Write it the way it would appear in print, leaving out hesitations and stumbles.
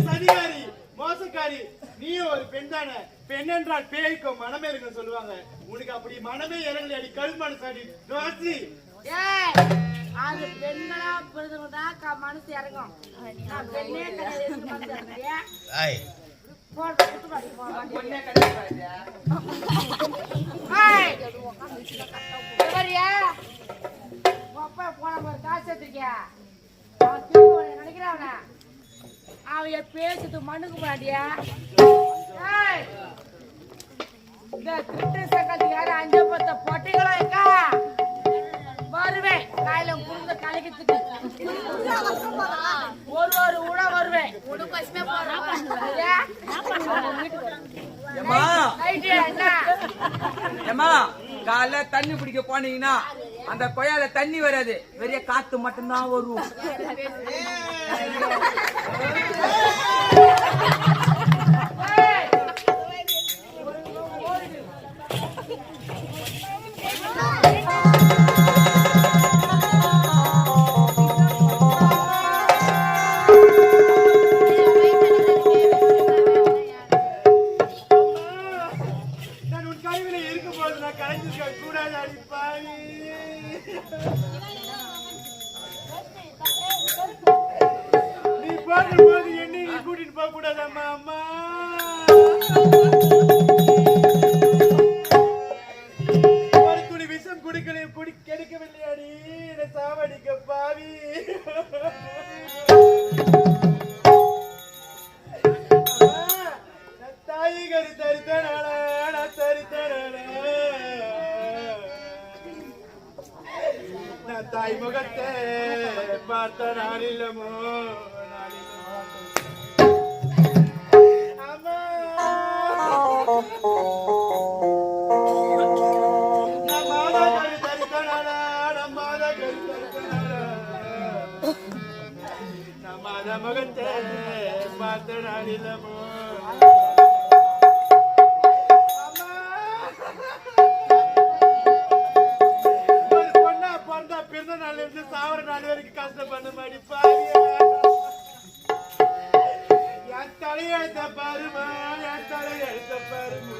சதிகாரி மோசக்காரி நீ ஒரு பெண் தானே. பெண் என்றால் பேய்க்கும் மனமே இருக்குன்னு சொல்லுவாங்க. உனக்கு அப்படி மனமே இறங்கல அடி கல் மனசாடி தோசி. அது பெண்களா பிறந்தவங்கதான் மனசு இறங்கும். நான் பெண்ணே கிடையாது. நினைக்கிறான் அவன் பேசுது மண்ணுக்கு போறாண்டியா. இந்த திருட்டு சங்கத்து யாரு 5-10 பொட்டைகளும் இருக்கா வருவேன். காயில குடும்ப கலைக்கிறதுக்கு ஒரு ஊட வருவேன். காலைல தண்ணி பிடிக்க போனீங்கன்னா அந்த கொயால தண்ணி வராது, வெறிய காத்து மட்டும்தான் வரும். நீ போகும்போது என்ன கூட்டிட்டு போக கூடாதம்மா. அம்மா ஒரு துணி விஷம் கெடுக்கவில்லையாடி சாவடிக்க பாவி. தாயி கறி தரித்தனால தாய் முகத்தை பார்த்த நாளிலமோ அம்மா நம்மாத முகத்தை பார்த்த நாளிலமோ பிறந்த நாள் இருந்து சாவர நாள் வரைக்கும் கஷ்டப்பட மாதிரி பாரியா. என் தலையெழுத்த பாருமா, என் தலையெழுத்த பாருமா.